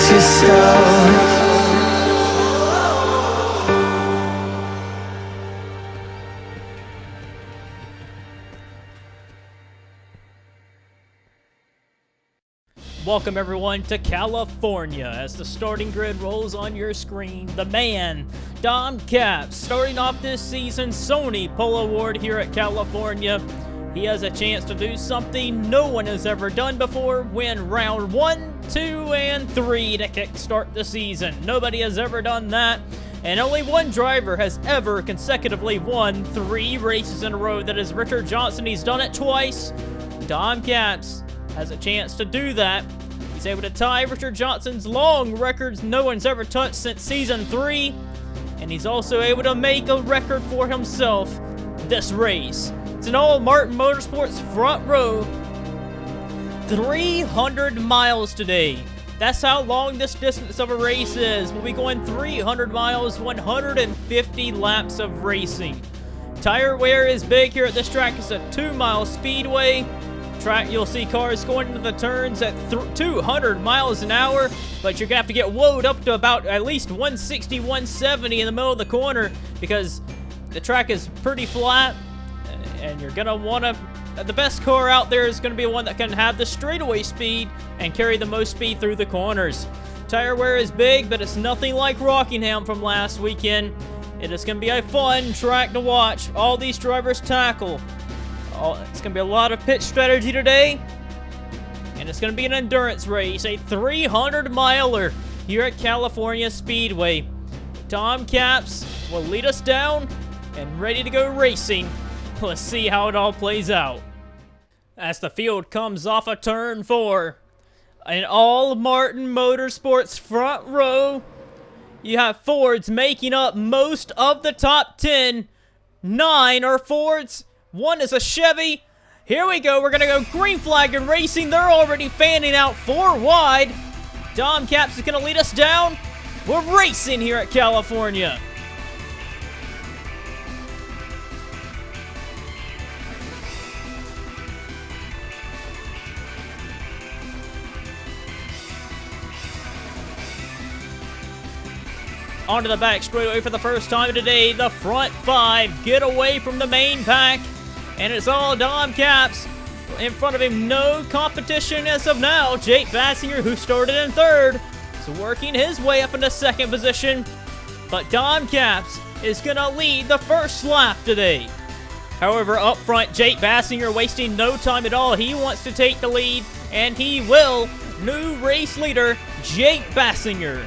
just go. Welcome everyone to California. As the starting grid rolls on your screen, the man, Dom Capps, starting off this season Sony Pole Award here at California. He has a chance to do something no one has ever done before, win round 1, 2, and 3 to kickstart the season. Nobody has ever done that, and only one driver has ever consecutively won 3 races in a row. That is Richard Johnson. He's done it twice. Dom Capps has a chance to do that. He's able to tie Richard Johnson's long records no one's ever touched since Season 3. And he's also able to make a record for himself this race. It's an all Martin Motorsports front row. 300 miles today. That's how long this distance of a race is. We'll be going 300 miles, 150 laps of racing. Tire wear is big here at this track. It's a 2-mile speedway. Track, you'll see cars going into the turns at 200 miles an hour, but you're gonna have to get woed up to about at least 160, 170 in the middle of the corner because the track is pretty flat, and you're gonna want to. The best car out there is gonna be one that can have the straightaway speed and carry the most speed through the corners. Tire wear is big, but it's nothing like Rockingham from last weekend. It is gonna be a fun track to watch. All these drivers tackle. It's going to be a lot of pit strategy today, and it's going to be an endurance race, a 300-miler here at California Speedway. Dom Capps will lead us down and ready to go racing. Let's see how it all plays out. As the field comes off of turn 4, an all Martin Motorsports front row, you have Fords making up most of the top 10. 9 are Fords. 1 is a Chevy. Here we go. We're going to go green flag and racing. They're already fanning out 4 wide. Dom Capps is going to lead us down. We're racing here at California. Onto the back straightaway for the first time today. The front 5 get away from the main pack. And it's all Dom Capps. In front of him, no competition as of now. Jake Bassinger, who started in 3rd, is working his way up into 2nd position. But Dom Capps is going to lead the first lap today. However, up front, Jake Bassinger wasting no time at all. He wants to take the lead, and he will. New race leader, Jake Bassinger.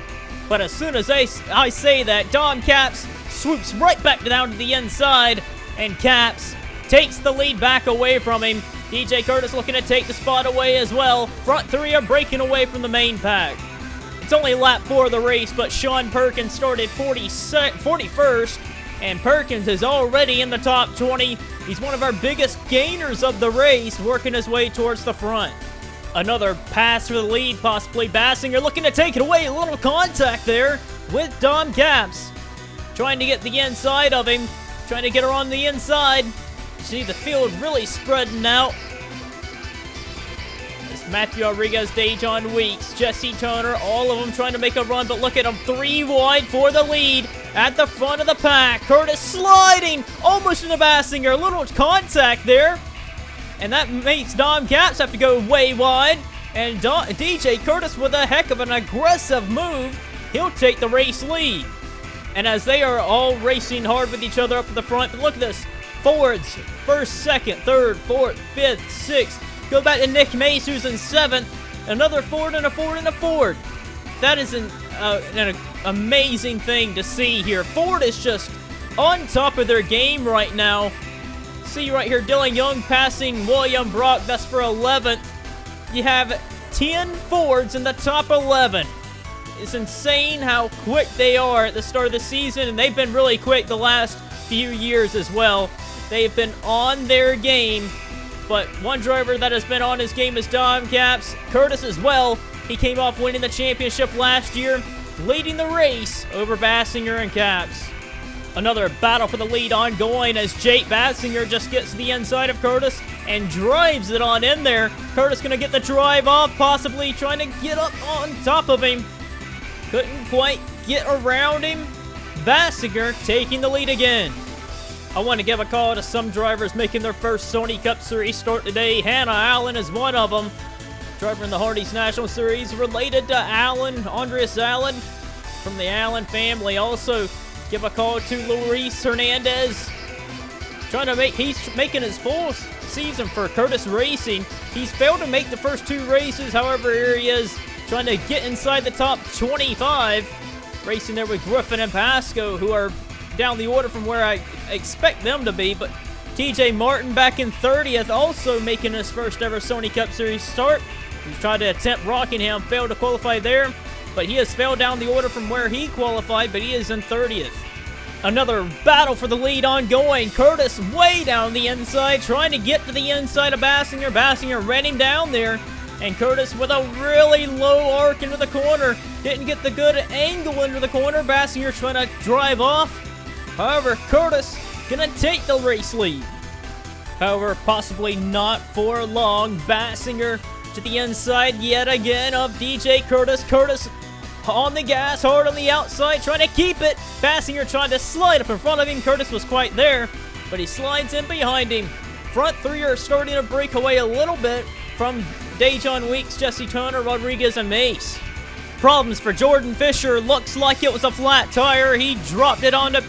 But as soon as I say that, Dom Capps swoops right back down to the inside, and Capps takes the lead back away from him. DJ Curtis looking to take the spot away as well. Front 3 are breaking away from the main pack. It's only lap 4 of the race, but Sean Perkins started 41st, and Perkins is already in the top 20. He's one of our biggest gainers of the race, working his way towards the front. Another pass for the lead, possibly Bassinger looking to take it away. A little contact there with Dom Capps. Trying to get the inside of him. Trying to get her on the inside. See the field really spreading out. It's Matthew Rodriguez, Dejon Weeks, Jesse Turner, all of them trying to make a run, but look at them, 3 wide for the lead at the front of the pack. Curtis sliding almost into Bassinger. A little contact there. And that makes Dom Capps have to go way wide. And DJ Curtis with a heck of an aggressive move. He'll take the race lead. And as they are all racing hard with each other up at the front, but look at this. Fords, 1st, 2nd, 3rd, 4th, 5th, 6th. Go back to Nick Mace, who's in 7th. Another Ford and a Ford and a Ford. That is an amazing thing to see here. Ford is just on top of their game right now. See right here, Dylan Young passing William Brock. That's for 11th. You have 10 Fords in the top 11. It's insane how quick they are at the start of the season, and they've been really quick the last few years as well. They've been on their game, but one driver that has been on his game is Dom Capps. Curtis as well. He came off winning the championship last year, leading the race over Bassinger and Capps. Another battle for the lead ongoing as Jake Bassinger just gets to the inside of Curtis and drives it on in there. Curtis going to get the drive off, possibly trying to get up on top of him. Couldn't quite get around him. Basinger taking the lead again. I want to give a call to some drivers making their first Sony Cup Series start today. Hannah Allen is one of them. Driver in the Hardee's National Series, related to Allen, Andreas Allen, from the Allen family. Also, give a call to Luis Hernandez. He's making his full season for Curtis Racing. He's failed to make the first 2 races. However, here he is trying to get inside the top 25. Racing there with Griffin and Pasco, who are down the order from where I expect them to be. But TJ Martin back in 30th, also making his first ever Sony Cup Series start. He's tried to attempt Rockingham, failed to qualify there, but he has fell down the order from where he qualified, but he is in 30th. Another battle for the lead ongoing. Curtis way down the inside, trying to get to the inside of Basinger. Basinger ran him down there, and Curtis with a really low arc into the corner. Didn't get the good angle into the corner. Basinger trying to drive off. However, Curtis gonna take the race lead. However, possibly not for long. Basinger to the inside yet again of DJ Curtis. Curtis on the gas, hard on the outside, trying to keep it. Basinger trying to slide up in front of him. Curtis was quite there, but he slides in behind him. Front 3 are starting to break away a little bit from Dejon Weeks, Jesse Turner, Rodriguez, and Mace. Problems for Jordan Fisher. Looks like it was a flat tire. He dropped it onto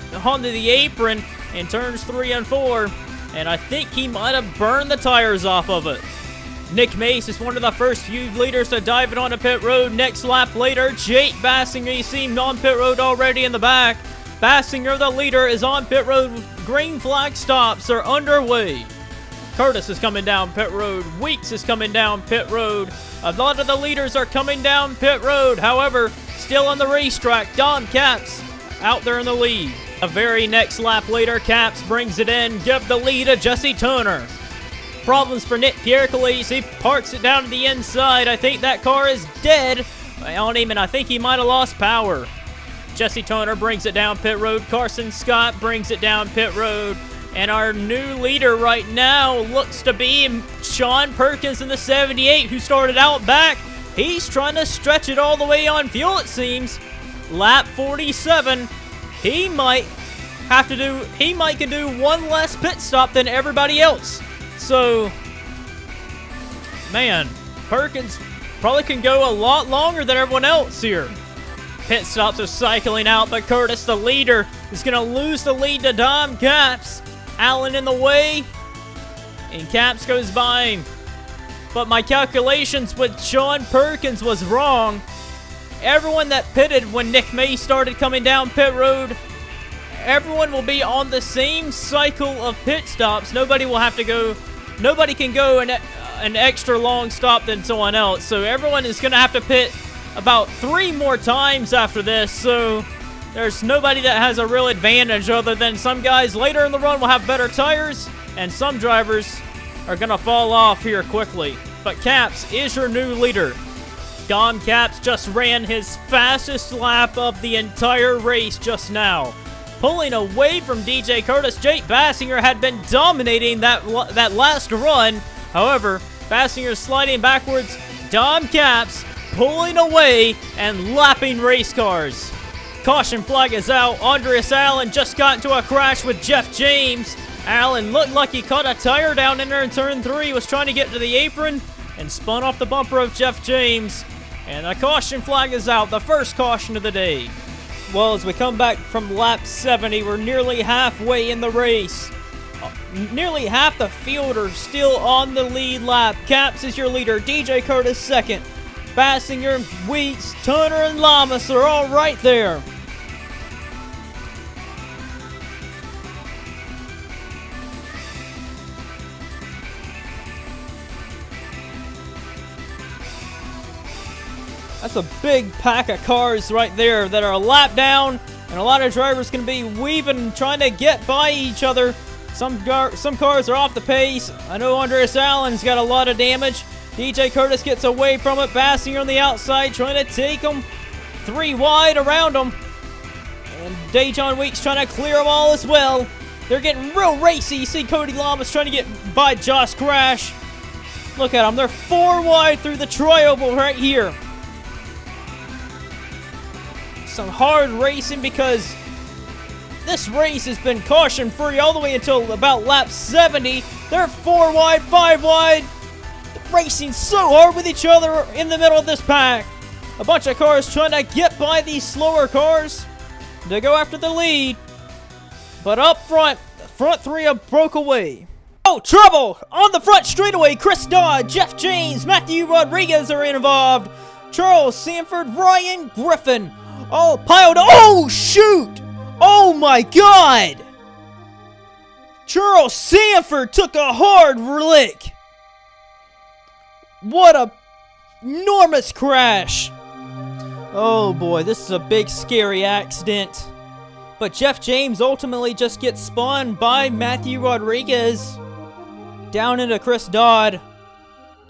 the apron in turns 3 and 4, and I think he might have burned the tires off of it. Nick Mace is one of the first few leaders to dive it onto pit road. Next lap later, Jake Basinger, you see him on pit road already in the back. Basinger, the leader, is on pit road. Green flag stops are underway. Curtis is coming down pit road. Weeks is coming down pit road. A lot of the leaders are coming down pit road. However, still on the racetrack, Dom Capps out there in the lead. The very next lap later, Capps brings it in. Give the lead to Jesse Turner. Problems for Nick Piercolis. He parks it down to the inside. I think that car is dead on him, and I think he might have lost power. Jesse Turner brings it down pit road. Carson Scott brings it down pit road. And our new leader right now looks to be Sean Perkins in the 78, who started out back. He's trying to stretch it all the way on fuel, it seems. Lap 47. He might can do one less pit stop than everybody else. So, man, Perkins probably can go a lot longer than everyone else here. Pit stops are cycling out, but Curtis, the leader, is going to lose the lead to Dom Capps. Allen in the way, and Capps goes by him. But my calculations with Sean Perkins was wrong. Everyone that pitted when Nick May started coming down pit road, everyone will be on the same cycle of pit stops. Nobody will have to go. Nobody can go an extra long stop than someone else. So everyone is going to have to pit about 3 more times after this. So there's nobody that has a real advantage other than some guys later in the run will have better tires, and some drivers are going to fall off here quickly. But Capps is your new leader. Dom Capps just ran his fastest lap of the entire race just now. Pulling away from DJ Curtis, Jake Basinger had been dominating that last run. However, Basinger sliding backwards. Dom Capps pulling away and lapping race cars. Caution flag is out. Andreas Allen just got into a crash with Jeff James. Allen looked like he caught a tire down in there in turn 3. Was trying to get to the apron and spun off the bumper of Jeff James. And a caution flag is out. The first caution of the day. Well, as we come back from lap 70, we're nearly halfway in the race. Nearly half the field are still on the lead lap. Capps is your leader. DJ Curtis second. Basinger, Weeks, Turner, and Lamas are all right there. That's a big pack of cars right there that are a lap down, and a lot of drivers can be weaving, trying to get by each other. Some cars are off the pace. I know Andreas Allen's got a lot of damage. DJ Curtis gets away from it. Basinger on the outside, trying to take him 3 wide around him. And Dejon Weeks trying to clear them all as well. They're getting real racy. You see Cody Lamas trying to get by Josh Crash. Look at them. They're 4 wide through the tri-oval right here. some hard racing because this race has been caution-free all the way until about lap 70. They're 4 wide, 5 wide, racing so hard with each other in the middle of this pack. A bunch of cars trying to get by these slower cars to go after the lead. But up front, the front three have broke away. Oh, trouble! On the front straightaway, Chris Dodd, Jeff James, Matthew Rodriguez are involved. Charles Sanford, Ryan Griffin, all piled. Oh, shoot! Oh my God! Charles Sanford took a hard lick. What a enormous crash. Oh boy, this is a big scary accident. But Jeff James ultimately just gets spun by Matthew Rodriguez down into Chris Dodd.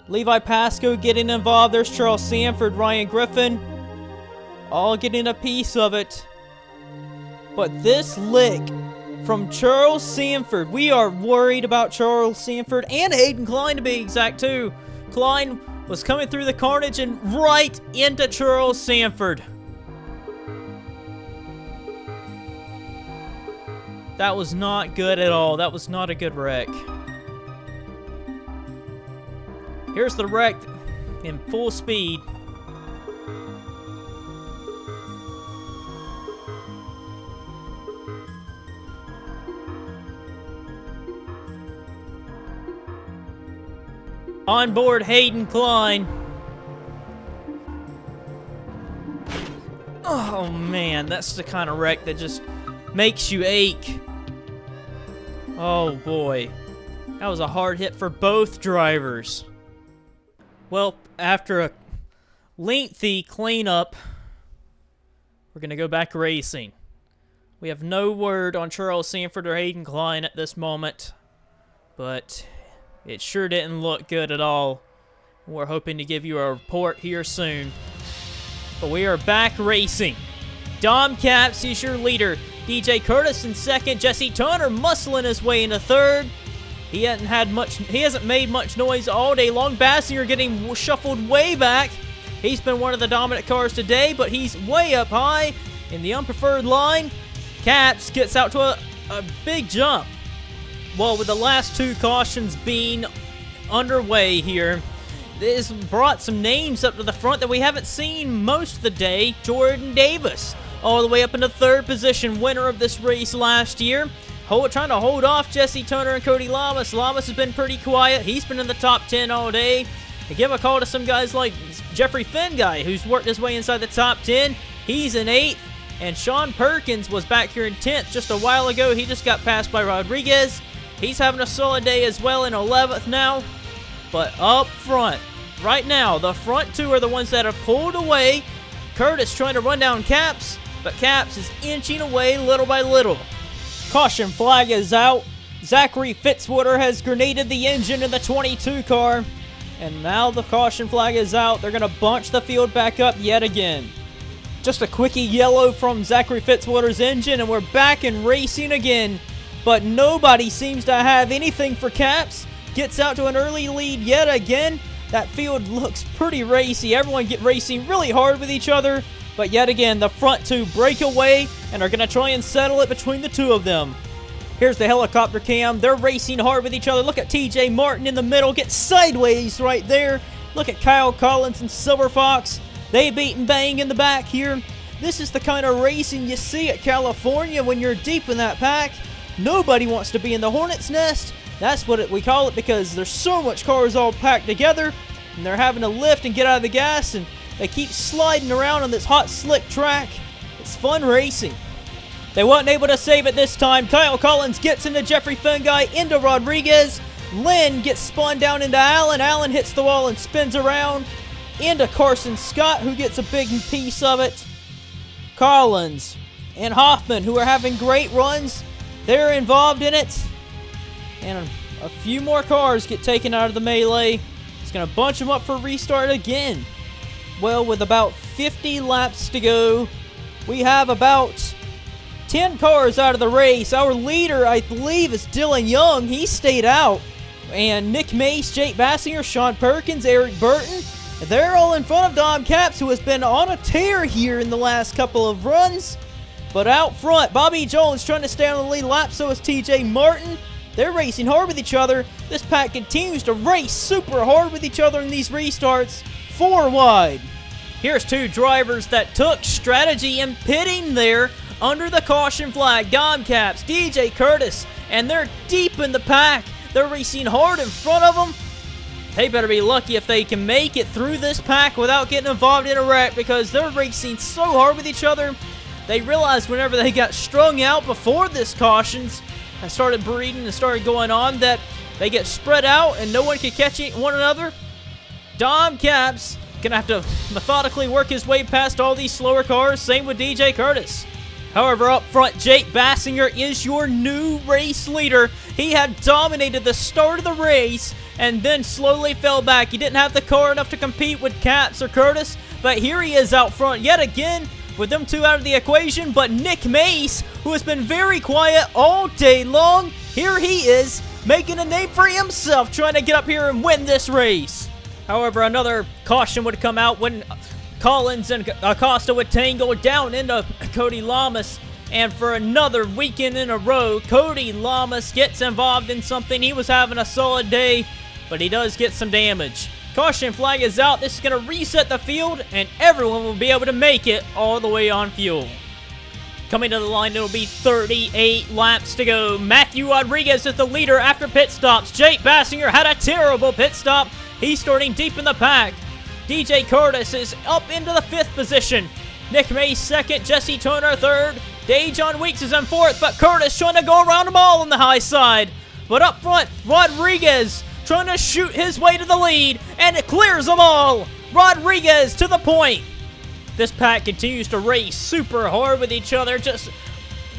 Levi Pasco getting involved. There's Charles Sanford, Ryan Griffin, all getting a piece of it. But this lick from Charles Sanford, we are worried about Charles Sanford and Hayden Klein to be exact too. Klein was coming through the carnage and right into Charles Sanford. That was not good at all. That was not a good wreck. Here's the wreck in full speed. On board Hayden Klein. Oh man, that's the kind of wreck that just makes you ache. Oh boy. That was a hard hit for both drivers. Well, after a lengthy cleanup, we're going to go back racing. We have no word on Charles Sanford or Hayden Klein at this moment, but it sure didn't look good at all. We're hoping to give you a report here soon. But we are back racing. Dom Capps is your leader. DJ Curtis in second. Jesse Turner muscling his way into third. He hasn't made much noise all day long. Bassinger getting shuffled way back. He's been one of the dominant cars today, but he's way up high in the unpreferred line. Capps gets out to a big jump. Well, with the last two cautions being underway here, this brought some names up to the front that we haven't seen most of the day. Jordan Davis, all the way up into third position, winner of this race last year. Trying to hold off Jesse Turner and Cody Lamas. Lamas has been pretty quiet. He's been in the top 10 all day. I give a call to some guys like Jeffrey Finguy, who's worked his way inside the top 10. He's in 8th. And Sean Perkins was back here in 10th just a while ago. He just got passed by Rodriguez. He's having a solid day as well in 11th now. But up front, right now, the front two are the ones that have pulled away. Curtis trying to run down Capps, but Capps is inching away little by little. Caution flag is out. Zachary Fitzwater has grenaded the engine in the 22 car. And now the caution flag is out. They're going to bunch the field back up yet again. Just a quickie yellow from Zachary Fitzwater's engine, and we're back and racing again. But nobody seems to have anything for Capps. Gets out to an early lead yet again. That field looks pretty racy. Everyone get racing really hard with each other. But yet again, the front two break away and are going to try and settle it between the two of them. Here's the helicopter cam. They're racing hard with each other. Look at TJ Martin in the middle. Get sideways right there. Look at Kyle Collins and Silver Fox. They beat and bang in the back here. This is the kind of racing you see at California when you're deep in that pack. Nobody wants to be in the Hornet's Nest. That's what we call it because there's so much cars all packed together. And they're having to lift and get out of the gas. And they keep sliding around on this hot, slick track. It's fun racing. They weren't able to save it this time. Kyle Collins gets into Jeffrey Finguy, into Rodriguez. Lynn gets spun down into Allen. Allen hits the wall and spins around into Carson Scott, who gets a big piece of it. Collins and Hoffman, who are having great runs, they're involved in it. And a few more cars get taken out of the melee. It's going to bunch them up for restart again. Well, with about 50 laps to go, we have about 10 cars out of the race. Our leader, I believe, is Dylan Young. He stayed out. And Nick Mace, Jake Bassinger, Sean Perkins, Eric Burton, They're all in front of Dom Caps, who has been on a tear here in the last couple of runs. But out front, Bobby Jones trying to stay on the lead lap, so is TJ Martin. They're racing hard with each other. This pack continues to race super hard with each other in these restarts. 4 wide. Here's 2 drivers that took strategy in pitting there under the caution flag. Dom Caps, DJ Curtis, and they're deep in the pack. They're racing hard in front of them. They better be lucky if they can make it through this pack without getting involved in a wreck, because they're racing so hard with each other. They realized whenever they got strung out before this cautions and started breeding and started going on, that they get spread out and no one can catch one another. Dom Caps gonna have to methodically work his way past all these slower cars. Same with DJ Curtis. However, up front, Jake Bassinger is your new race leader. He had dominated the start of the race and then slowly fell back. He didn't have the car enough to compete with Caps or Curtis, but here he is out front yet again with them 2 out of the equation. But Nick Mace, who has been very quiet all day long, here he is making a name for himself, trying to get up here and win this race. However, another caution would come out when Collins and Acosta would tangle down into Cody Lamas. And for another weekend in a row, Cody Lamas gets involved in something. He was having a solid day, but he does get some damage. Caution flag is out. This is going to reset the field, and everyone will be able to make it all the way on fuel. Coming to the line, it'll be 38 laps to go. Matthew Rodriguez is the leader after pit stops. Jake Bassinger had a terrible pit stop. He's starting deep in the pack. DJ Curtis is up into the 5th position. Nick Mace 2nd, Jesse Turner 3rd. Dejon Weeks is in 4th, but Curtis trying to go around them all on the high side. But up front, Rodriguez trying to shoot his way to the lead, and it clears them all. Rodriguez to the point. This pack continues to race super hard with each other, just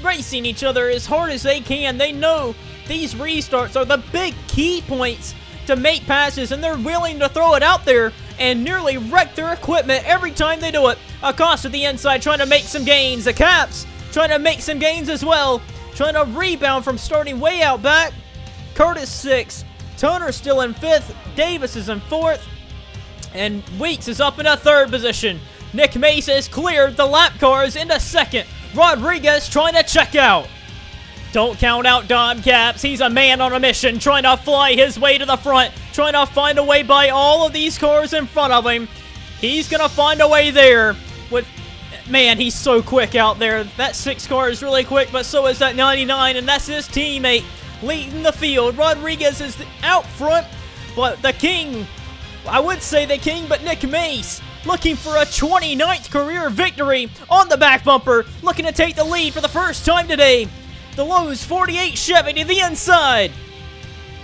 racing each other as hard as they can. They know these restarts are the big key points to make passes, and they're willing to throw it out there and nearly wreck their equipment every time they do it. Acosta the inside trying to make some gains. The Caps trying to make some gains as well, trying to rebound from starting way out back. Curtis 6th, Turner still in 5th, Davis is in 4th, and Weeks is up in a 3rd position. Nick Mace has cleared the lap cars into 2nd. Rodriguez trying to check out. Don't count out Dom Caps. He's a man on a mission, trying to fly his way to the front, trying to find a way by all of these cars in front of him. He's going to find a way there. Man, he's so quick out there. That 6 car is really quick, but so is that 99, and that's his teammate leading the field. Rodriguez is out front, but the king, I would say the king, but Nick Mace looking for a 29th career victory on the back bumper, looking to take the lead for the first time today. The Lowe's 48 Chevy to the inside,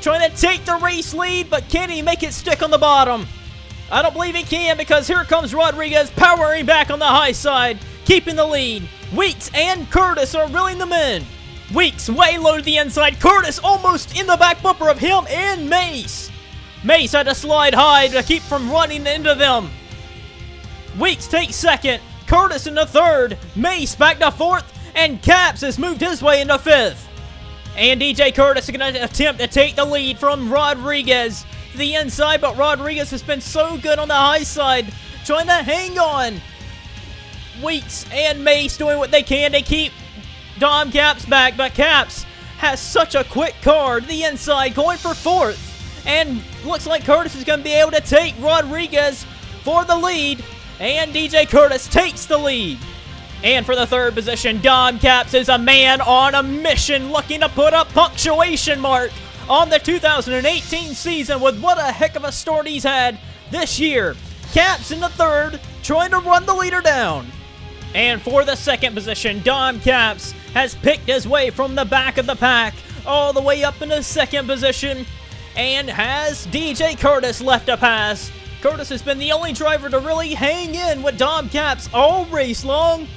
trying to take the race lead, but can he make it stick on the bottom? I don't believe he can, because here comes Rodriguez powering back on the high side, keeping the lead. Weeks and Curtis are reeling them in. Weeks way low to the inside. Curtis almost in the back bumper of him and Mace. Mace had to slide high to keep from running into them. Weeks takes 2nd. Curtis in the 3rd. Mace back to 4th. And Caps has moved his way into 5th. And DJ Curtis is going to attempt to take the lead from Rodriguez to the inside, but Rodriguez has been so good on the high side, trying to hang on. Weeks and Mace doing what they can to keep Dom Caps back, but Caps has such a quick car to the inside, going for 4th. And looks like Curtis is going to be able to take Rodriguez for the lead, and DJ Curtis takes the lead. And for the 3rd position, Dom Caps is a man on a mission, looking to put a punctuation mark on the 2018 season with what a heck of a start he's had this year. Caps in the 3rd, trying to run the leader down. And for the 2nd position, Dom Caps has picked his way from the back of the pack all the way up into 2nd position, and has DJ Curtis left a pass. Curtis has been the only driver to really hang in with Dom Caps all race long.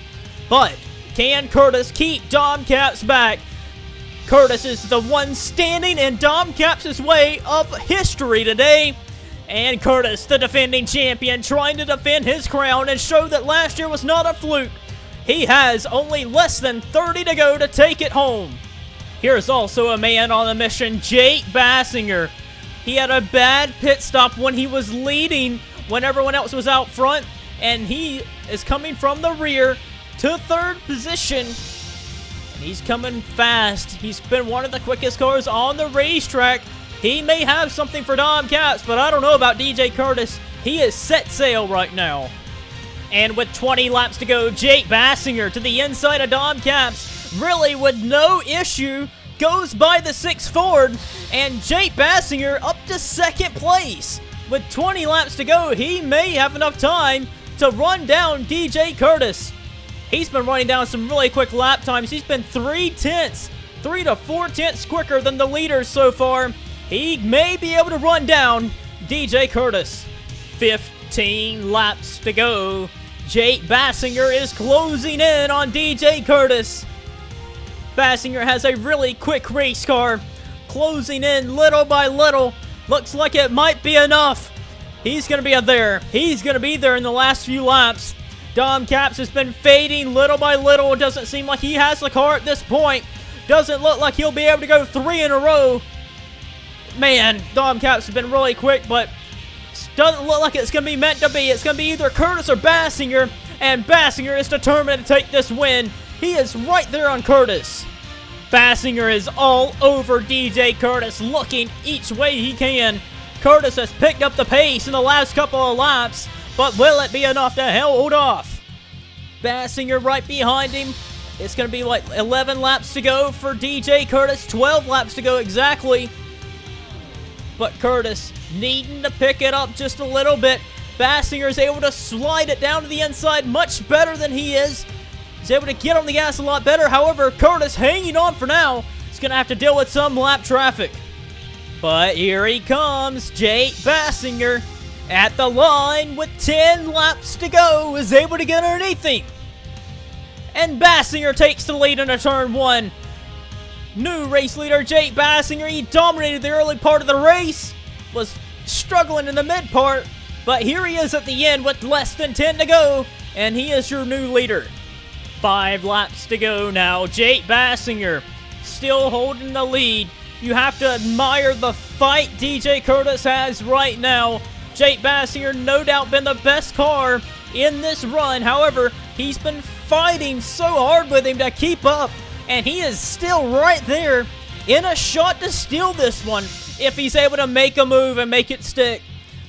But can Curtis keep Dom Caps back? Curtis is the one standing in Dom Caps' way of history today. And Curtis, the defending champion, trying to defend his crown and show that last year was not a fluke. He has only less than 30 to go to take it home. Here's also a man on a mission, Jake Bassinger. He had a bad pit stop when he was leading when everyone else was out front, and he is coming from the rear to third position. And he's coming fast. He's been one of the quickest cars on the racetrack. He may have something for Dom Capps, but I don't know about DJ Curtis. He is set sail right now. And with 20 laps to go, Jake Bassinger to the inside of Dom Capps, really with no issue, goes by the 6 Ford, and Jake Bassinger up to second place. With 20 laps to go, he may have enough time to run down DJ Curtis. He's been running down some really quick lap times. He's been 3 to 4 tenths quicker than the leaders so far. He may be able to run down DJ Curtis. 15 laps to go. Jake Bassinger is closing in on DJ Curtis. Bassinger has a really quick race car, closing in little by little. Looks like it might be enough. He's going to be there. He's going to be there in the last few laps. Dom Capps has been fading little by little. It doesn't seem like he has the car at this point. Doesn't look like he'll be able to go 3 in a row. Man, Dom Capps has been really quick, but doesn't look like it's going to be meant to be. It's going to be either Curtis or Bassinger, and Bassinger is determined to take this win. He is right there on Curtis. Bassinger is all over DJ Curtis, looking each way he can. Curtis has picked up the pace in the last couple of laps, but will it be enough to hold off? Bassinger right behind him. It's going to be like 11 laps to go for DJ Curtis, 12 laps to go exactly. But Curtis needing to pick it up just a little bit. Bassinger is able to slide it down to the inside much better than he is. He's able to get on the gas a lot better. However, Curtis hanging on for now. He's going to have to deal with some lap traffic. But here he comes. Jake Bassinger at the line with 10 laps to go is able to get underneath him. And Bassinger takes the lead into turn 1. New race leader Jake Bassinger. He dominated the early part of the race. Was struggling in the mid part. But here he is at the end with less than 10 to go. And he is your new leader. 5 laps to go now. Jake Bassinger still holding the lead. You have to admire the fight DJ Curtis has right now. Jake Bassinger no doubt been the best car in this run. However, he's been fighting so hard with him to keep up. And he is still right there in a shot to steal this one if he's able to make a move and make it stick.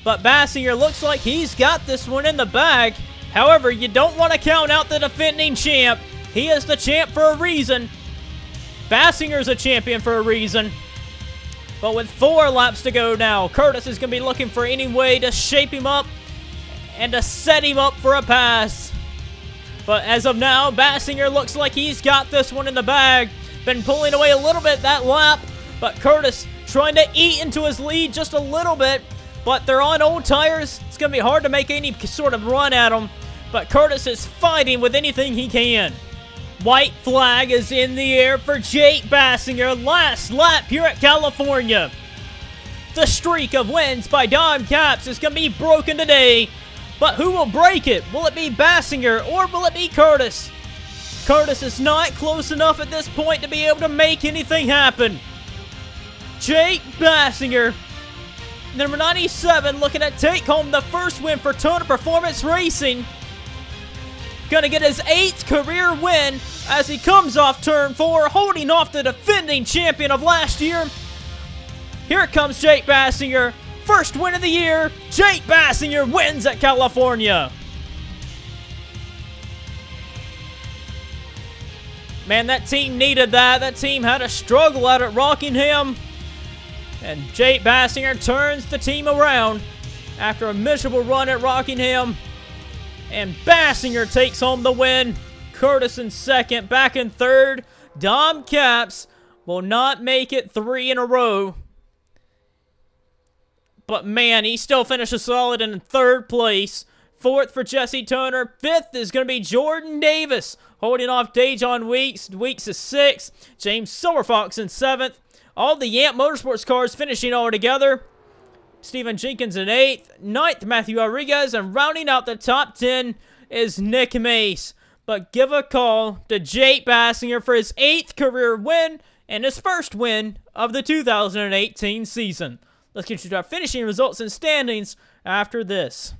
But Bassinger looks like he's got this one in the bag. However, you don't want to count out the defending champ. He is the champ for a reason. Bassinger's a champion for a reason. But with 4 laps to go now, Curtis is going to be looking for any way to shape him up and to set him up for a pass. But as of now, Bassinger looks like he's got this one in the bag. Been pulling away a little bit that lap, but Curtis trying to eat into his lead just a little bit. But they're on old tires. It's going to be hard to make any sort of run at them. But Curtis is fighting with anything he can. White flag is in the air for Jake Bassinger. Last lap here at California. The streak of wins by Dom Capps is going to be broken today. But who will break it? Will it be Bassinger or will it be Curtis? Curtis is not close enough at this point to be able to make anything happen. Jake Bassinger, number 97, looking to take home the first win for Total Performance Racing. Gonna get his 8th career win as he comes off turn 4, holding off the defending champion of last year. Here comes Jake Bassinger. First win of the year. Jake Bassinger wins at California. Man, that team needed that. That team had a struggle out at Rockingham. And Jake Bassinger turns the team around after a miserable run at Rockingham. And Bassinger takes home the win. Curtis in second, back in third. Dom Capps will not make it 3 in a row. But man, he still finishes solid in third place. 4th for Jesse Turner. 5th is going to be Jordan Davis, holding off Dejon Weeks. Weeks is 6th. James Silverfox in 7th. All the Yamp Motorsports cars finishing all together. Stephen Jenkins in 8th. 9th, Matthew Rodriguez. And rounding out the top 10 is Nick Mace. But give a call to Jake Bassinger for his 8th career win and his first win of the 2018 season. Let's get you to our finishing results and standings after this.